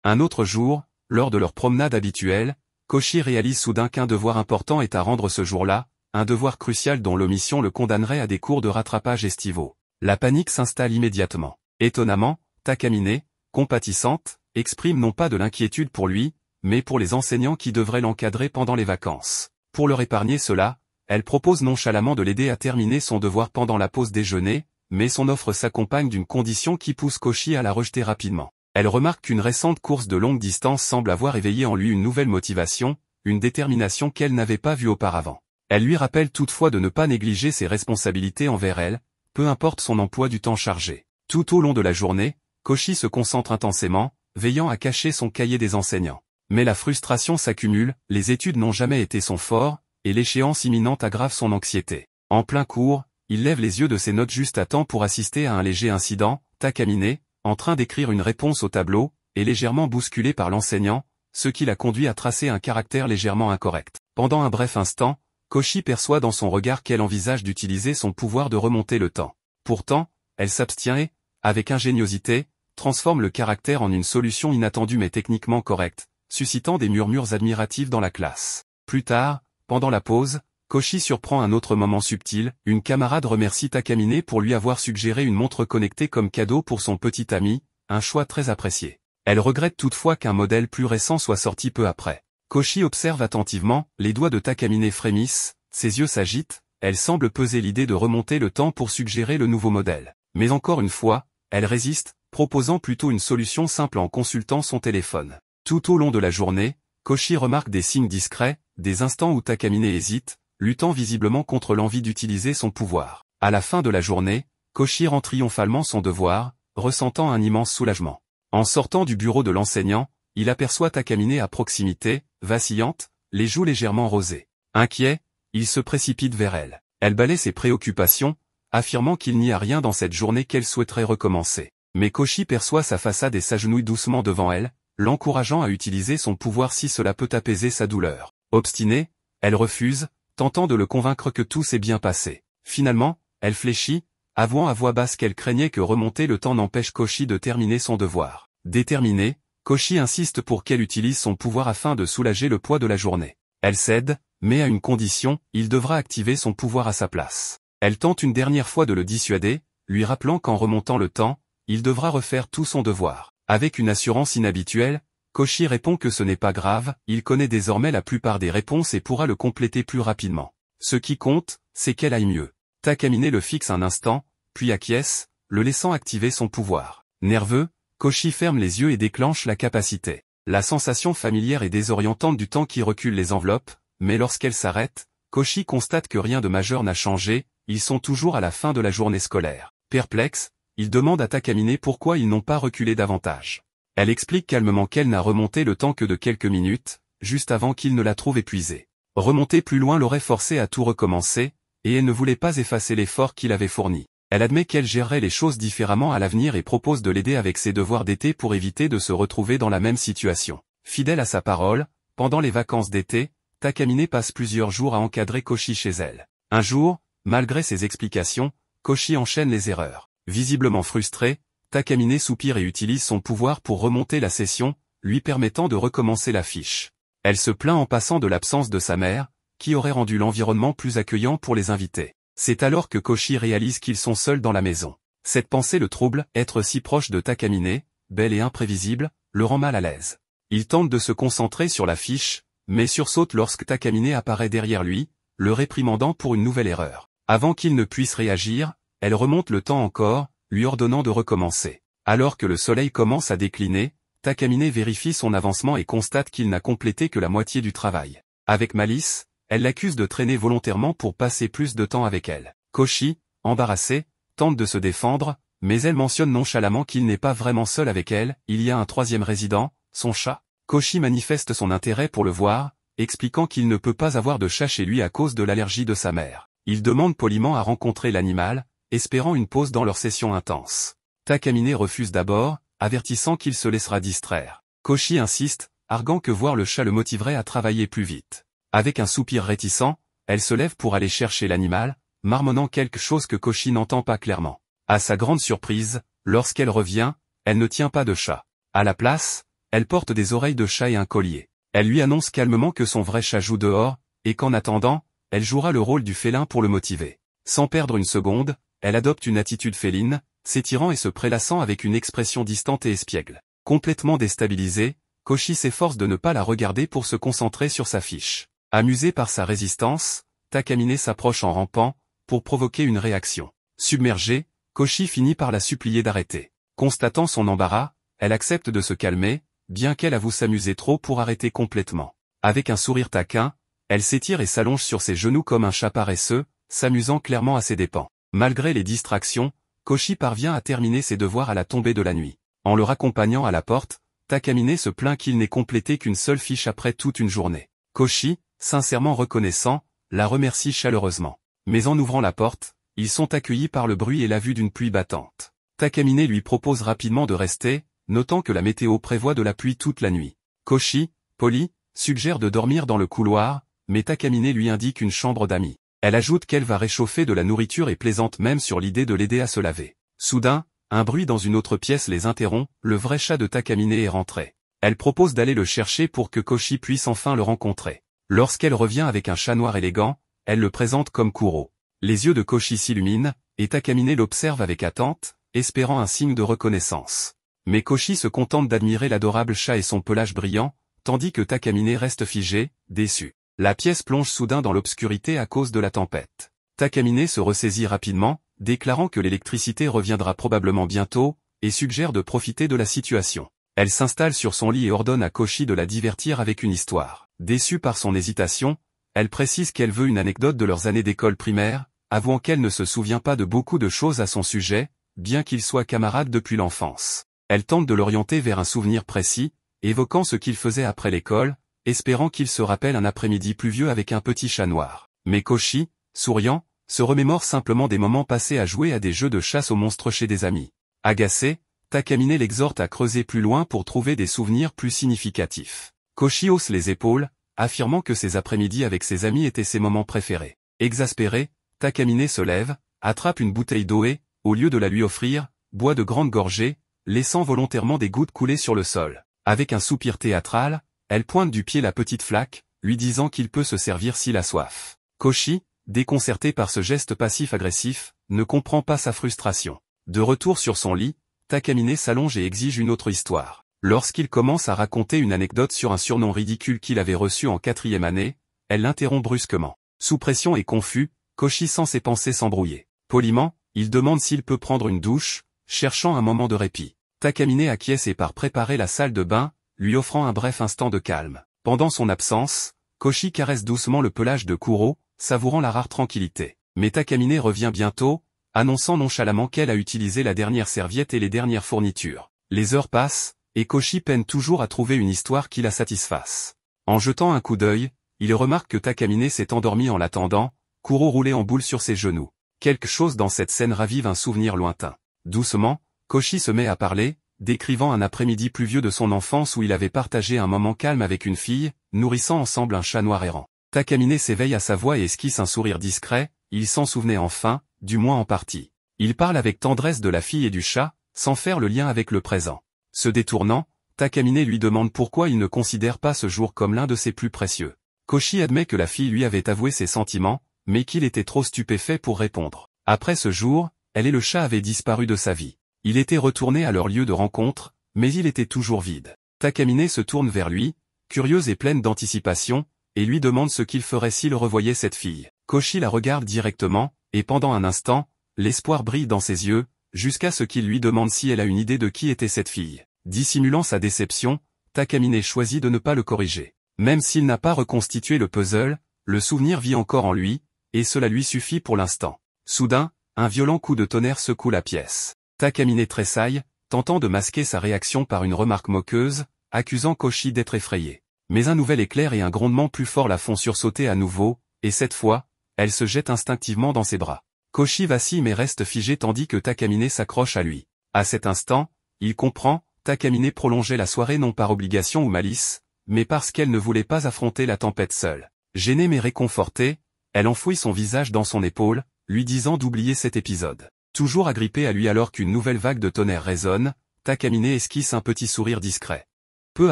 Speaker 1: Un autre jour, lors de leur promenade habituelle, Koshi réalise soudain qu'un devoir important est à rendre ce jour-là, un devoir crucial dont l'omission le condamnerait à des cours de rattrapage estivaux. La panique s'installe immédiatement. Étonnamment, Takamine, compatissante, exprime non pas de l'inquiétude pour lui, mais pour les enseignants qui devraient l'encadrer pendant les vacances. Pour leur épargner cela, elle propose nonchalamment de l'aider à terminer son devoir pendant la pause déjeuner, mais son offre s'accompagne d'une condition qui pousse Koshi à la rejeter rapidement. Elle remarque qu'une récente course de longue distance semble avoir éveillé en lui une nouvelle motivation, une détermination qu'elle n'avait pas vue auparavant. Elle lui rappelle toutefois de ne pas négliger ses responsabilités envers elle, peu importe son emploi du temps chargé. Tout au long de la journée, Koshi se concentre intensément, veillant à cacher son cahier des enseignants. Mais la frustration s'accumule, les études n'ont jamais été son fort, et l'échéance imminente aggrave son anxiété. En plein cours, il lève les yeux de ses notes juste à temps pour assister à un léger incident. Takamine, en train d'écrire une réponse au tableau, est légèrement bousculé par l'enseignant, ce qui l'a conduit à tracer un caractère légèrement incorrect. Pendant un bref instant, Koshi perçoit dans son regard qu'elle envisage d'utiliser son pouvoir de remonter le temps. Pourtant, elle s'abstient et, avec ingéniosité, transforme le caractère en une solution inattendue mais techniquement correcte, suscitant des murmures admiratifs dans la classe. Plus tard, pendant la pause, Koshi surprend un autre moment subtil, une camarade remercie Takamine pour lui avoir suggéré une montre connectée comme cadeau pour son petit ami, un choix très apprécié. Elle regrette toutefois qu'un modèle plus récent soit sorti peu après. Koshi observe attentivement, les doigts de Takamine frémissent, ses yeux s'agitent, elle semble peser l'idée de remonter le temps pour suggérer le nouveau modèle. Mais encore une fois, elle résiste, proposant plutôt une solution simple en consultant son téléphone. Tout au long de la journée, Koshi remarque des signes discrets, des instants où Takamine hésite, luttant visiblement contre l'envie d'utiliser son pouvoir. À la fin de la journée, Koshi rend triomphalement son devoir, ressentant un immense soulagement. En sortant du bureau de l'enseignant, il aperçoit Takamine à proximité, vacillante, les joues légèrement rosées. Inquiet, il se précipite vers elle. Elle balaie ses préoccupations, affirmant qu'il n'y a rien dans cette journée qu'elle souhaiterait recommencer. Mais Koshi perçoit sa façade et s'agenouille doucement devant elle, l'encourageant à utiliser son pouvoir si cela peut apaiser sa douleur. Obstinée, elle refuse, tentant de le convaincre que tout s'est bien passé. Finalement, elle fléchit, avouant à voix basse qu'elle craignait que remonter le temps n'empêche Koshi de terminer son devoir. Déterminée, Koshi insiste pour qu'elle utilise son pouvoir afin de soulager le poids de la journée. Elle cède, mais à une condition, il devra activer son pouvoir à sa place. Elle tente une dernière fois de le dissuader, lui rappelant qu'en remontant le temps, il devra refaire tout son devoir. Avec une assurance inhabituelle, Koshi répond que ce n'est pas grave, il connaît désormais la plupart des réponses et pourra le compléter plus rapidement. Ce qui compte, c'est qu'elle aille mieux. Takamine le fixe un instant, puis acquiesce, le laissant activer son pouvoir. Nerveux, Koshi ferme les yeux et déclenche la capacité. La sensation familière et désorientante du temps qui recule les enveloppes, mais lorsqu'elle s'arrête, Koshi constate que rien de majeur n'a changé, ils sont toujours à la fin de la journée scolaire. Perplexe, il demande à Takamine pourquoi ils n'ont pas reculé davantage. Elle explique calmement qu'elle n'a remonté le temps que de quelques minutes, juste avant qu'il ne la trouve épuisée. Remonter plus loin l'aurait forcé à tout recommencer, et elle ne voulait pas effacer l'effort qu'il avait fourni. Elle admet qu'elle gérerait les choses différemment à l'avenir et propose de l'aider avec ses devoirs d'été pour éviter de se retrouver dans la même situation. Fidèle à sa parole, pendant les vacances d'été, Takamine passe plusieurs jours à encadrer Koshi chez elle. Un jour, malgré ses explications, Koshi enchaîne les erreurs. Visiblement frustré, Takamine soupire et utilise son pouvoir pour remonter la session, lui permettant de recommencer la fiche. Elle se plaint en passant de l'absence de sa mère, qui aurait rendu l'environnement plus accueillant pour les invités. C'est alors que Koshi réalise qu'ils sont seuls dans la maison. Cette pensée le trouble, être si proche de Takamine, belle et imprévisible, le rend mal à l'aise. Il tente de se concentrer sur la fiche, mais sursaute lorsque Takamine apparaît derrière lui, le réprimandant pour une nouvelle erreur. Avant qu'il ne puisse réagir, elle remonte le temps encore, lui ordonnant de recommencer. Alors que le soleil commence à décliner, Takamine vérifie son avancement et constate qu'il n'a complété que la moitié du travail. Avec malice, elle l'accuse de traîner volontairement pour passer plus de temps avec elle. Koshi, embarrassé, tente de se défendre, mais elle mentionne nonchalamment qu'il n'est pas vraiment seul avec elle, il y a un troisième résident, son chat. Koshi manifeste son intérêt pour le voir, expliquant qu'il ne peut pas avoir de chat chez lui à cause de l'allergie de sa mère. Il demande poliment à rencontrer l'animal, espérant une pause dans leur session intense. Takamine refuse d'abord, avertissant qu'il se laissera distraire. Koshi insiste, arguant que voir le chat le motiverait à travailler plus vite. Avec un soupir réticent, elle se lève pour aller chercher l'animal, marmonnant quelque chose que Koshi n'entend pas clairement. À sa grande surprise, lorsqu'elle revient, elle ne tient pas de chat. À la place, elle porte des oreilles de chat et un collier. Elle lui annonce calmement que son vrai chat joue dehors, et qu'en attendant, elle jouera le rôle du félin pour le motiver. Sans perdre une seconde, elle adopte une attitude féline, s'étirant et se prélassant avec une expression distante et espiègle. Complètement déstabilisé, Koshi s'efforce de ne pas la regarder pour se concentrer sur sa fiche. Amusé par sa résistance, Takamine s'approche en rampant, pour provoquer une réaction. Submergée, Koshi finit par la supplier d'arrêter. Constatant son embarras, elle accepte de se calmer, bien qu'elle avoue s'amuser trop pour arrêter complètement. Avec un sourire taquin, elle s'étire et s'allonge sur ses genoux comme un chat paresseux, s'amusant clairement à ses dépens. Malgré les distractions, Koshi parvient à terminer ses devoirs à la tombée de la nuit. En le raccompagnant à la porte, Takamine se plaint qu'il n'ait complété qu'une seule fiche après toute une journée. Koshi, sincèrement reconnaissant, la remercie chaleureusement. Mais en ouvrant la porte, ils sont accueillis par le bruit et la vue d'une pluie battante. Takamine lui propose rapidement de rester, notant que la météo prévoit de la pluie toute la nuit. Koshi, poli, suggère de dormir dans le couloir, mais Takamine lui indique une chambre d'amis. Elle ajoute qu'elle va réchauffer de la nourriture et plaisante même sur l'idée de l'aider à se laver. Soudain, un bruit dans une autre pièce les interrompt, le vrai chat de Takamine est rentré. Elle propose d'aller le chercher pour que Koshi puisse enfin le rencontrer. Lorsqu'elle revient avec un chat noir élégant, elle le présente comme Kuro. Les yeux de Koshi s'illuminent, et Takamine l'observe avec attente, espérant un signe de reconnaissance. Mais Koshi se contente d'admirer l'adorable chat et son pelage brillant, tandis que Takamine reste figé, déçu. La pièce plonge soudain dans l'obscurité à cause de la tempête. Takamine se ressaisit rapidement, déclarant que l'électricité reviendra probablement bientôt, et suggère de profiter de la situation. Elle s'installe sur son lit et ordonne à Koshi de la divertir avec une histoire. Déçue par son hésitation, elle précise qu'elle veut une anecdote de leurs années d'école primaire, avouant qu'elle ne se souvient pas de beaucoup de choses à son sujet, bien qu'ils soient camarades depuis l'enfance. Elle tente de l'orienter vers un souvenir précis, évoquant ce qu'il faisait après l'école, espérant qu'il se rappelle un après-midi pluvieux avec un petit chat noir. Mais Koshi, souriant, se remémore simplement des moments passés à jouer à des jeux de chasse aux monstres chez des amis. Agacé, Takamine l'exhorte à creuser plus loin pour trouver des souvenirs plus significatifs. Koshi hausse les épaules, affirmant que ses après-midi avec ses amis étaient ses moments préférés. Exaspéré, Takamine se lève, attrape une bouteille d'eau et, au lieu de la lui offrir, boit de grandes gorgées, laissant volontairement des gouttes couler sur le sol. Avec un soupir théâtral, elle pointe du pied la petite flaque, lui disant qu'il peut se servir s'il a soif. Koshi, déconcerté par ce geste passif-agressif, ne comprend pas sa frustration. De retour sur son lit, Takamine s'allonge et exige une autre histoire. Lorsqu'il commence à raconter une anecdote sur un surnom ridicule qu'il avait reçu en 4e année, elle l'interrompt brusquement. Sous pression et confus, Koshi sent ses pensées s'embrouiller. Poliment, il demande s'il peut prendre une douche, cherchant un moment de répit. Takamine acquiesce et part préparer la salle de bain, lui offrant un bref instant de calme. Pendant son absence, Koshi caresse doucement le pelage de Kuro, savourant la rare tranquillité. Mais Takamine revient bientôt, annonçant nonchalamment qu'elle a utilisé la dernière serviette et les dernières fournitures. Les heures passent, et Koshi peine toujours à trouver une histoire qui la satisfasse. En jetant un coup d'œil, il remarque que Takamine s'est endormi en l'attendant, Kuro roulé en boule sur ses genoux. Quelque chose dans cette scène ravive un souvenir lointain. Doucement, Koshi se met à parler, décrivant un après-midi pluvieux de son enfance où il avait partagé un moment calme avec une fille, nourrissant ensemble un chat noir errant. Takamine s'éveille à sa voix et esquisse un sourire discret, il s'en souvenait enfin, du moins en partie. Il parle avec tendresse de la fille et du chat, sans faire le lien avec le présent. Se détournant, Takamine lui demande pourquoi il ne considère pas ce jour comme l'un de ses plus précieux. Koshi admet que la fille lui avait avoué ses sentiments, mais qu'il était trop stupéfait pour répondre. Après ce jour, elle et le chat avaient disparu de sa vie. Il était retourné à leur lieu de rencontre, mais il était toujours vide. Takamine se tourne vers lui, curieuse et pleine d'anticipation, et lui demande ce qu'il ferait s'il revoyait cette fille. Koshi la regarde directement, et pendant un instant, l'espoir brille dans ses yeux, jusqu'à ce qu'il lui demande si elle a une idée de qui était cette fille. Dissimulant sa déception, Takamine choisit de ne pas le corriger. Même s'il n'a pas reconstitué le puzzle, le souvenir vit encore en lui, et cela lui suffit pour l'instant. Soudain, un violent coup de tonnerre secoue la pièce. Takamine tressaille, tentant de masquer sa réaction par une remarque moqueuse, accusant Koshi d'être effrayé. Mais un nouvel éclair et un grondement plus fort la font sursauter à nouveau, et cette fois, elle se jette instinctivement dans ses bras. Koshi vacille mais reste figé tandis que Takamine s'accroche à lui. À cet instant, il comprend, Takamine prolongeait la soirée non par obligation ou malice, mais parce qu'elle ne voulait pas affronter la tempête seule. Gênée mais réconfortée, elle enfouit son visage dans son épaule, lui disant d'oublier cet épisode. Toujours agrippée à lui alors qu'une nouvelle vague de tonnerre résonne, Takamine esquisse un petit sourire discret. Peu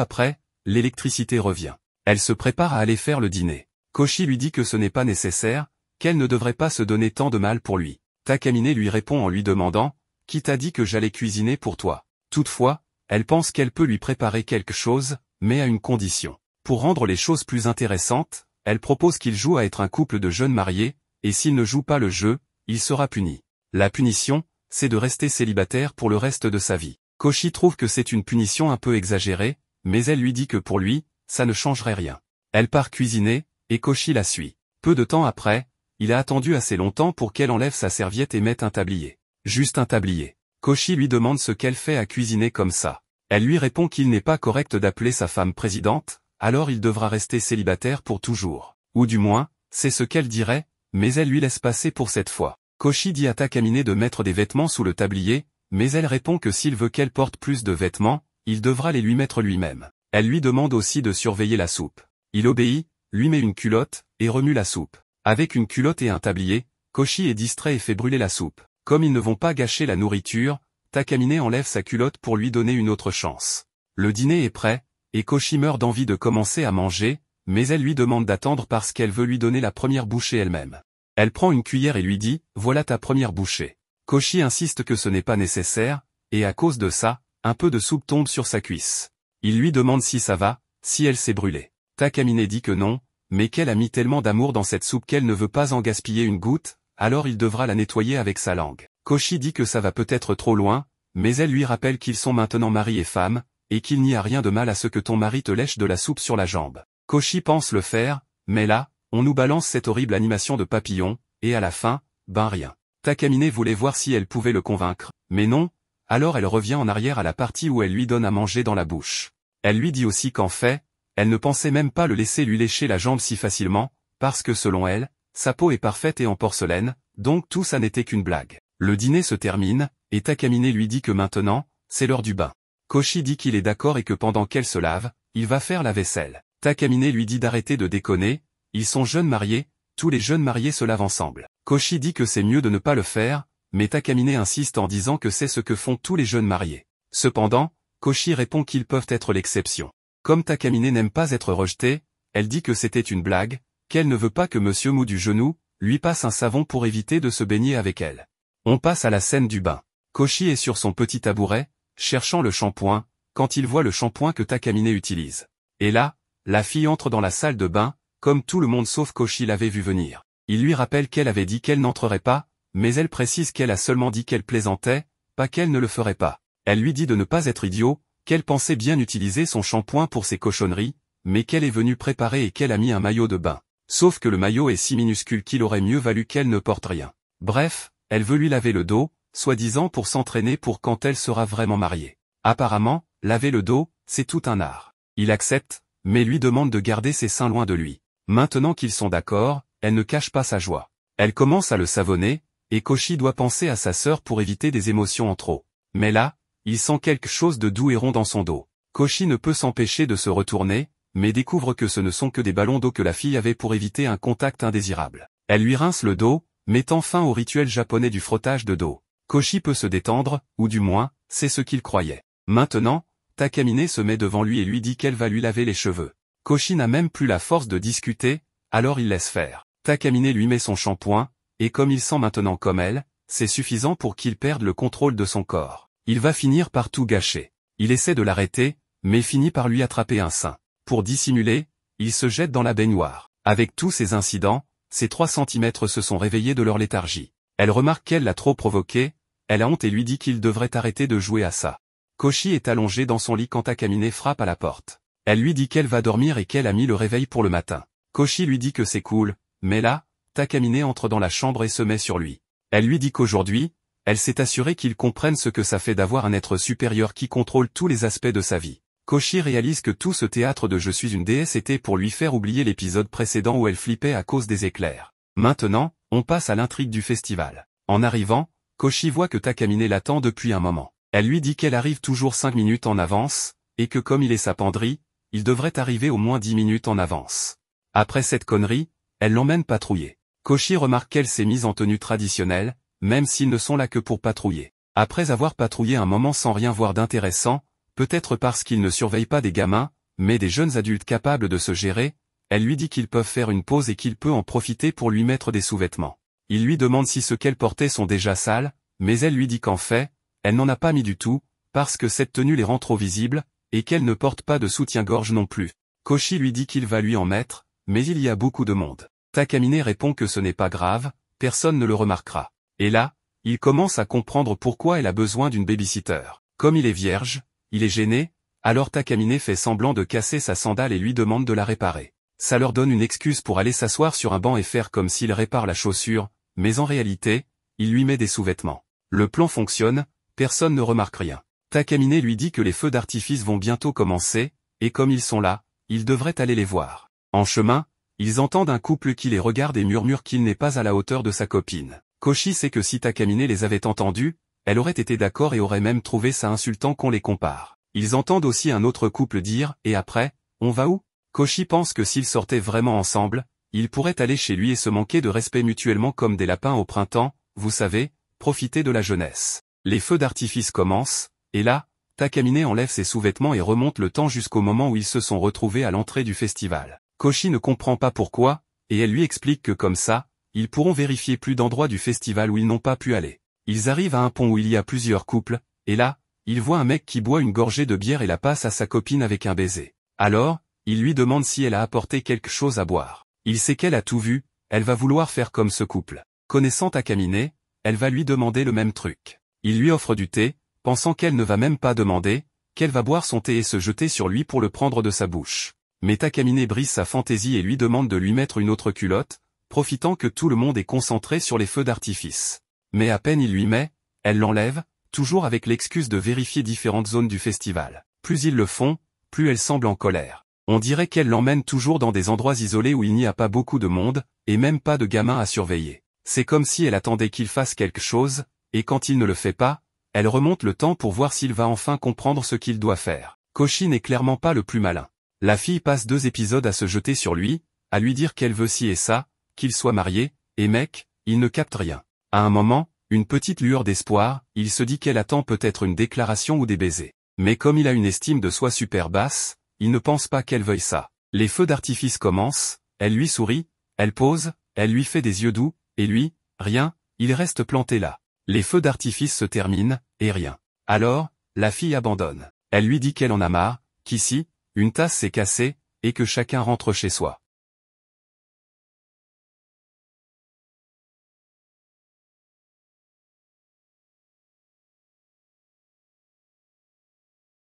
Speaker 1: après, l'électricité revient. Elle se prépare à aller faire le dîner. Koshi lui dit que ce n'est pas nécessaire, qu'elle ne devrait pas se donner tant de mal pour lui. Takamine lui répond en lui demandant « Qui t'a dit que j'allais cuisiner pour toi ?» Toutefois, elle pense qu'elle peut lui préparer quelque chose, mais à une condition. Pour rendre les choses plus intéressantes, elle propose qu'il joue à être un couple de jeunes mariés, et s'il ne joue pas le jeu, il sera puni. La punition, c'est de rester célibataire pour le reste de sa vie. Koshi trouve que c'est une punition un peu exagérée, mais elle lui dit que pour lui, ça ne changerait rien. Elle part cuisiner, et Koshi la suit. Peu de temps après, il a attendu assez longtemps pour qu'elle enlève sa serviette et mette un tablier. Juste un tablier. Koshi lui demande ce qu'elle fait à cuisiner comme ça. Elle lui répond qu'il n'est pas correct d'appeler sa femme présidente, alors il devra rester célibataire pour toujours. Ou du moins, c'est ce qu'elle dirait, mais elle lui laisse passer pour cette fois. Koshi dit à Takamine de mettre des vêtements sous le tablier, mais elle répond que s'il veut qu'elle porte plus de vêtements, il devra les lui mettre lui-même. Elle lui demande aussi de surveiller la soupe. Il obéit, lui met une culotte, et remue la soupe. Avec une culotte et un tablier, Koshi est distrait et fait brûler la soupe. Comme ils ne vont pas gâcher la nourriture, Takamine enlève sa culotte pour lui donner une autre chance. Le dîner est prêt, et Koshi meurt d'envie de commencer à manger, mais elle lui demande d'attendre parce qu'elle veut lui donner la première bouchée elle-même. Elle prend une cuillère et lui dit « Voilà ta première bouchée ». Koshi insiste que ce n'est pas nécessaire, et à cause de ça, un peu de soupe tombe sur sa cuisse. Il lui demande si ça va, si elle s'est brûlée. Takamine dit que non, mais qu'elle a mis tellement d'amour dans cette soupe qu'elle ne veut pas en gaspiller une goutte, alors il devra la nettoyer avec sa langue. Koshi dit que ça va peut-être trop loin, mais elle lui rappelle qu'ils sont maintenant mari et femme, et qu'il n'y a rien de mal à ce que ton mari te lèche de la soupe sur la jambe. Koshi pense le faire, mais là, on nous balance cette horrible animation de papillon, et à la fin, ben rien. Takamine voulait voir si elle pouvait le convaincre, mais non, alors elle revient en arrière à la partie où elle lui donne à manger dans la bouche. Elle lui dit aussi qu'en fait, elle ne pensait même pas le laisser lui lécher la jambe si facilement, parce que selon elle, sa peau est parfaite et en porcelaine, donc tout ça n'était qu'une blague. Le dîner se termine, et Takamine lui dit que maintenant, c'est l'heure du bain. Koshi dit qu'il est d'accord et que pendant qu'elle se lave, il va faire la vaisselle. Takamine lui dit d'arrêter de déconner, ils sont jeunes mariés, tous les jeunes mariés se lavent ensemble. Koshi dit que c'est mieux de ne pas le faire, mais Takamine insiste en disant que c'est ce que font tous les jeunes mariés. Cependant, Koshi répond qu'ils peuvent être l'exception. Comme Takamine n'aime pas être rejetée, elle dit que c'était une blague, qu'elle ne veut pas que Monsieur Mou du genou lui passe un savon pour éviter de se baigner avec elle. On passe à la scène du bain. Koshi est sur son petit tabouret, cherchant le shampoing, quand il voit le shampoing que Takamine utilise. Et là, la fille entre dans la salle de bain, comme tout le monde sauf Koshi l'avait vu venir. Il lui rappelle qu'elle avait dit qu'elle n'entrerait pas, mais elle précise qu'elle a seulement dit qu'elle plaisantait, pas qu'elle ne le ferait pas. Elle lui dit de ne pas être idiot, qu'elle pensait bien utiliser son shampoing pour ses cochonneries, mais qu'elle est venue préparer et qu'elle a mis un maillot de bain. Sauf que le maillot est si minuscule qu'il aurait mieux valu qu'elle ne porte rien. Bref, elle veut lui laver le dos, soi-disant pour s'entraîner pour quand elle sera vraiment mariée. Apparemment, laver le dos, c'est tout un art. Il accepte, mais lui demande de garder ses seins loin de lui. Maintenant qu'ils sont d'accord, elle ne cache pas sa joie. Elle commence à le savonner, et Koshi doit penser à sa sœur pour éviter des émotions en trop. Mais là, il sent quelque chose de doux et rond dans son dos. Koshi ne peut s'empêcher de se retourner, mais découvre que ce ne sont que des ballons d'eau que la fille avait pour éviter un contact indésirable. Elle lui rince le dos, mettant fin au rituel japonais du frottage de dos. Koshi peut se détendre, ou du moins, c'est ce qu'il croyait. Maintenant, Takamine se met devant lui et lui dit qu'elle va lui laver les cheveux. Koshi n'a même plus la force de discuter, alors il laisse faire. Takamine lui met son shampoing, et comme il sent maintenant comme elle, c'est suffisant pour qu'il perde le contrôle de son corps. Il va finir par tout gâcher. Il essaie de l'arrêter, mais finit par lui attraper un sein. Pour dissimuler, il se jette dans la baignoire. Avec tous ces incidents, ses 3 centimètres se sont réveillés de leur léthargie. Elle remarque qu'elle l'a trop provoqué, elle a honte et lui dit qu'il devrait arrêter de jouer à ça. Koshi est allongé dans son lit quand Takamine frappe à la porte. Elle lui dit qu'elle va dormir et qu'elle a mis le réveil pour le matin. Koshi lui dit que c'est cool, mais là, Takamine entre dans la chambre et se met sur lui. Elle lui dit qu'aujourd'hui, elle s'est assurée qu'il comprenne ce que ça fait d'avoir un être supérieur qui contrôle tous les aspects de sa vie. Koshi réalise que tout ce théâtre de je suis une déesse était pour lui faire oublier l'épisode précédent où elle flippait à cause des éclairs. Maintenant, on passe à l'intrigue du festival. En arrivant, Koshi voit que Takamine l'attend depuis un moment. Elle lui dit qu'elle arrive toujours 5 minutes en avance, et que comme il est sa penderie, il devrait arriver au moins 10 minutes en avance. Après cette connerie, elle l'emmène patrouiller. Koshi remarque qu'elle s'est mise en tenue traditionnelle, même s'ils ne sont là que pour patrouiller. Après avoir patrouillé un moment sans rien voir d'intéressant, peut-être parce qu'ils ne surveillent pas des gamins, mais des jeunes adultes capables de se gérer, elle lui dit qu'ils peuvent faire une pause et qu'il peut en profiter pour lui mettre des sous-vêtements. Il lui demande si ceux qu'elle portait sont déjà sales, mais elle lui dit qu'en fait, elle n'en a pas mis du tout, parce que cette tenue les rend trop visibles, et qu'elle ne porte pas de soutien-gorge non plus. Koshi lui dit qu'il va lui en mettre, mais il y a beaucoup de monde. Takamine répond que ce n'est pas grave, personne ne le remarquera. Et là, il commence à comprendre pourquoi elle a besoin d'une babysitter. Comme il est vierge, il est gêné, alors Takamine fait semblant de casser sa sandale et lui demande de la réparer. Ça leur donne une excuse pour aller s'asseoir sur un banc et faire comme s'il répare la chaussure, mais en réalité, il lui met des sous-vêtements. Le plan fonctionne, personne ne remarque rien. Takamine lui dit que les feux d'artifice vont bientôt commencer, et comme ils sont là, ils devraient aller les voir. En chemin, ils entendent un couple qui les regarde et murmure qu'il n'est pas à la hauteur de sa copine. Koshi sait que si Takamine les avait entendus, elle aurait été d'accord et aurait même trouvé ça insultant qu'on les compare. Ils entendent aussi un autre couple dire « Et après, on va où ?» Koshi pense que s'ils sortaient vraiment ensemble, ils pourraient aller chez lui et se manquer de respect mutuellement comme des lapins au printemps, vous savez, profiter de la jeunesse. Les feux d'artifice commencent, et là, Takamine enlève ses sous-vêtements et remonte le temps jusqu'au moment où ils se sont retrouvés à l'entrée du festival. Koshi ne comprend pas pourquoi, et elle lui explique que comme ça, ils pourront vérifier plus d'endroits du festival où ils n'ont pas pu aller. Ils arrivent à un pont où il y a plusieurs couples, et là, ils voient un mec qui boit une gorgée de bière et la passe à sa copine avec un baiser. Alors, il lui demande si elle a apporté quelque chose à boire. Il sait qu'elle a tout vu, elle va vouloir faire comme ce couple. Connaissant Takamine, elle va lui demander le même truc. Il lui offre du thé, pensant qu'elle ne va même pas demander, qu'elle va boire son thé et se jeter sur lui pour le prendre de sa bouche. Mais Takamine brise sa fantaisie et lui demande de lui mettre une autre culotte, profitant que tout le monde est concentré sur les feux d'artifice. Mais à peine il lui met, elle l'enlève, toujours avec l'excuse de vérifier différentes zones du festival. Plus ils le font, plus elle semble en colère. On dirait qu'elle l'emmène toujours dans des endroits isolés où il n'y a pas beaucoup de monde, et même pas de gamins à surveiller. C'est comme si elle attendait qu'il fasse quelque chose, et quand il ne le fait pas, elle remonte le temps pour voir s'il va enfin comprendre ce qu'il doit faire. Koshi n'est clairement pas le plus malin. La fille passe 2 épisodes à se jeter sur lui, à lui dire qu'elle veut ci et ça, qu'il soit marié, et mec, il ne capte rien. À un moment, une petite lueur d'espoir, il se dit qu'elle attend peut-être une déclaration ou des baisers. Mais comme il a une estime de soi super basse, il ne pense pas qu'elle veuille ça. Les feux d'artifice commencent, elle lui sourit, elle pose, elle lui fait des yeux doux, et lui, rien, il reste planté là. Les feux d'artifice se terminent, et rien. Alors, la fille abandonne. Elle lui dit qu'elle en a marre, qu'ici, une tasse s'est cassée, et que chacun rentre chez soi.